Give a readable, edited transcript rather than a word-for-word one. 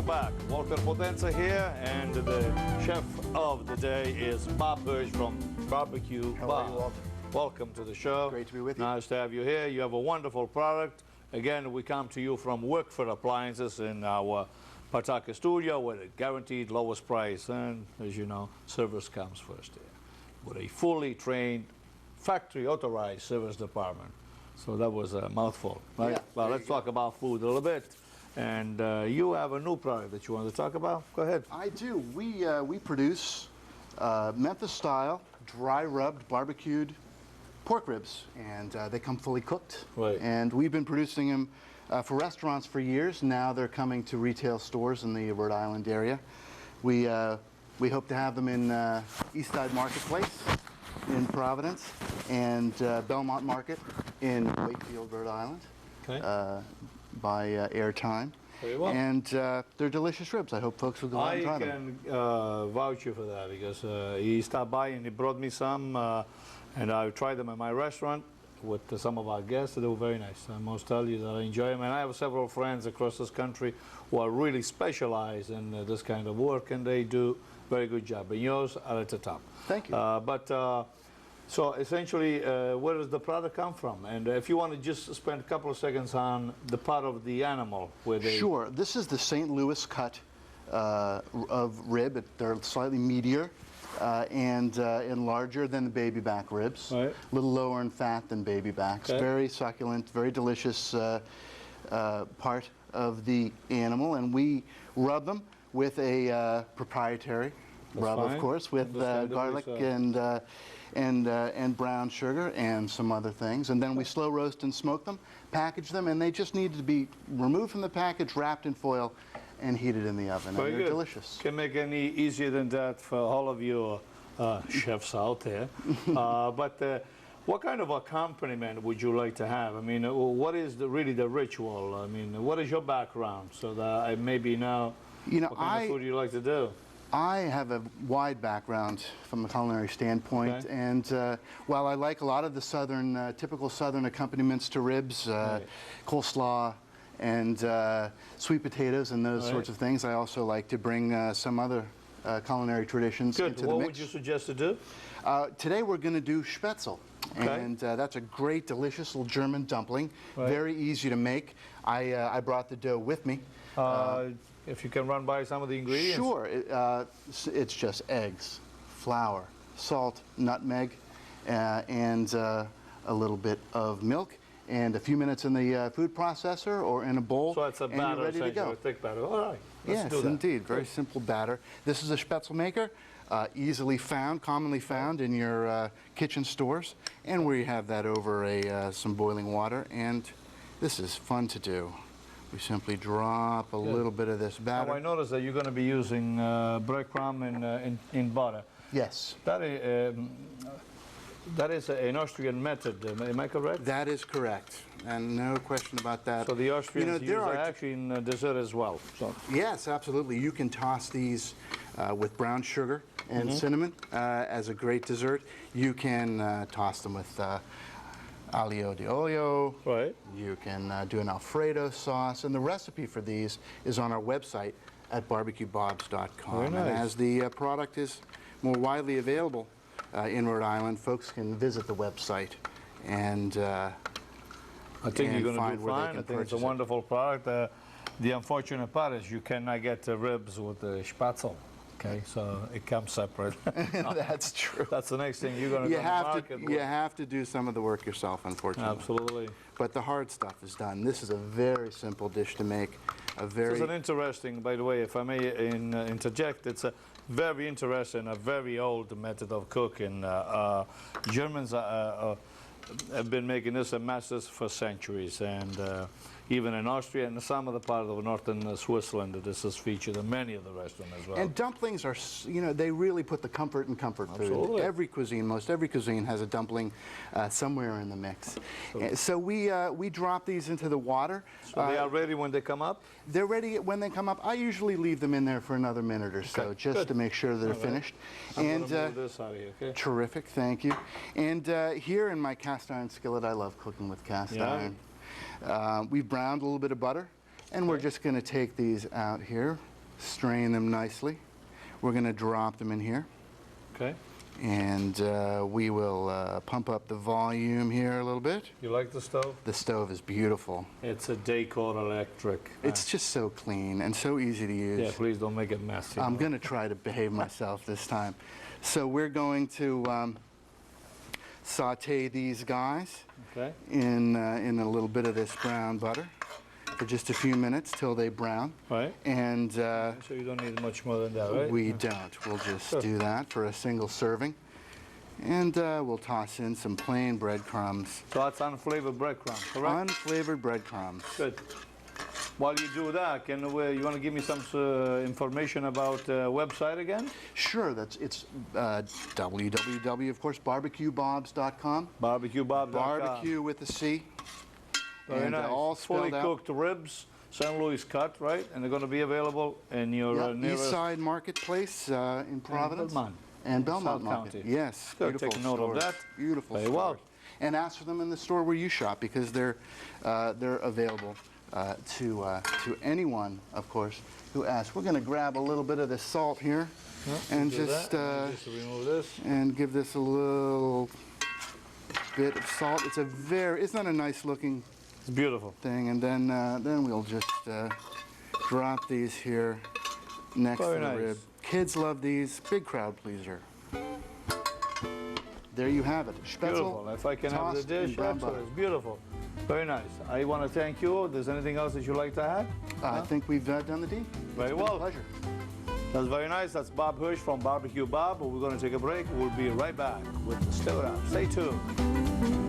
back. Walter Potenza here, and the chef of the day is Bob Hirsch from Barbecue How Bob. are you, Walter? Welcome to the show. Great to be with you. Nice to have you here. You have a wonderful product. Again, we come to you from Wickford Appliances in our Pawtucket studio with a guaranteed lowest price. And as you know, service comes first here. With a fully trained, factory authorized service department. So that was a mouthful, right? Yeah, Well, let's talk about food a little bit. And you have a new product that you want to talk about? Go ahead. I do. We produce Memphis-style, dry-rubbed, barbecued pork ribs, and they come fully cooked. Right. And we've been producing them for restaurants for years. Now they're coming to retail stores in the Rhode Island area. We hope to have them in Eastside Marketplace in Providence and Belmont Market in Wakefield, Rhode Island. Okay. By airtime. Very well. And they're delicious ribs. I hope folks will go out and try them. I can vouch you for that because he stopped by and he brought me some, and I tried them at my restaurant with some of our guests. They were very nice. I must tell you that I enjoy them. And I have several friends across this country who are really specialized in this kind of work, and they do a very good job. And yours are at the top. Thank you. So essentially, where does the product come from? And if you want to just spend a couple of seconds on the part of the animal where they... Sure. This is the St. Louis cut of rib. They're slightly meatier and larger than the baby back ribs. Right. A little lower in fat than baby backs. Okay. Very succulent, very delicious part of the animal. And we rub them with a proprietary rub, of course, with garlic and brown sugar and some other things. And then we slow roast and smoke them, package them, and they just need to be removed from the package, wrapped in foil, and heated in the oven. Very and they're good. Delicious. Can make any easier than that for all of you chefs out there. What kind of accompaniment would you like to have? I mean, what is really the ritual? I mean, what is your background so that I maybe know what kind of food you like to do? I have a wide background from a culinary standpoint, okay. And while I like a lot of the southern, typical southern accompaniments to ribs, coleslaw and sweet potatoes and those sorts of things, I also like to bring some other culinary traditions into the mix. What would you suggest to do? Today we're going to do Spätzle. Okay. And that's a great, delicious little German dumpling. Right. Very easy to make. I brought the dough with me. If you can run by some of the ingredients. Sure. It's just eggs, flour, salt, nutmeg, and a little bit of milk, and a few minutes in the food processor or in a bowl. So it's a batter, and you're ready to go. A thick batter. All right. Yes, indeed. Very simple batter. This is a Spätzle maker, easily found, commonly found in your kitchen stores, and we have that over some boiling water, and this is fun to do. We simply drop a little bit of this batter. Now I noticed that you're going to be using breadcrumb in butter. Yes. That is an Austrian method, am I correct? That is correct, and no question about that. So the Austrians use that actually in dessert as well. So. Yes, absolutely. You can toss these with brown sugar and cinnamon as a great dessert. You can toss them with aglio di olio. Right. You can do an Alfredo sauce, and the recipe for these is on our website at barbecuebobs.com. Very nice. And as the product is more widely available in Rhode Island, folks can visit the website and I think you're going to do fine. I think it's a wonderful product. The unfortunate part is you cannot get the ribs with the Spätzle. Okay, so it comes separate. That's true. That's the next thing you're going to go to market with. You have to do some of the work yourself, unfortunately. Absolutely. But the hard stuff is done. This is a very simple dish to make. This is an interesting, by the way, if I may interject, it's a very interesting, a very old method of cooking. Germans have been making this a masters for centuries, and even in Austria and some of the part of northern Switzerland, this is featured in many of the restaurants as well. And dumplings are, they really put the comfort in comfort food. Every cuisine, most every cuisine has a dumpling somewhere in the mix. So we drop these into the water. So they are ready when they come up? They're ready when they come up. I usually leave them in there for another minute or so, just to make sure they're finished. And this out of here, okay? Terrific, thank you. And here in my cast iron skillet, I love cooking with cast iron. We've browned a little bit of butter, and we're just going to take these out here strain them nicely. We're going to drop them in here. Okay. And we will pump up the volume here a little bit. You like the stove? The stove is beautiful. It's a Daycore electric. It's just so clean and so easy to use. Yeah, please don't make it messy. I'm going to try to behave myself this time. So we're going to saute these guys in a little bit of this brown butter for just a few minutes till they brown. Right. And so you don't need much more than that, right? we don't. We'll just do that for a single serving. And we'll toss in some plain breadcrumbs. So that's unflavored breadcrumbs, correct? Unflavored breadcrumbs. Good. While you do that, you want to give me some information about website again? Sure. It's www, of course, barbecuebobs.com. BarbecueBob.com. Barbecue with a C. Very nice. All fully cooked ribs, St. Louis cut, right? And they're going to be available in your nearest... East Side Marketplace in Providence. And Belmont South Market. County. Yes. Good. Beautiful Take a note of that. Beautiful Very well. And ask for them in the store where you shop because they're available to anyone, of course, who asks. We're going to grab a little bit of the salt here and just remove this and give this a little bit of salt. Isn't that a nice looking? It's beautiful. Thing, and then we'll just drop these here next to the rib. Kids love these. Big crowd pleaser. There you have it. Spätzle, beautiful. If I can have the dish, absolutely. It's beautiful. Very nice. I want to thank you. If there's anything else that you'd like to add? I think we've done the deed. Very well. A pleasure. That's very nice. That's Bob Hirsch from Barbecue Bob. We're going to take a break. We'll be right back with the Stir Up. Stay tuned.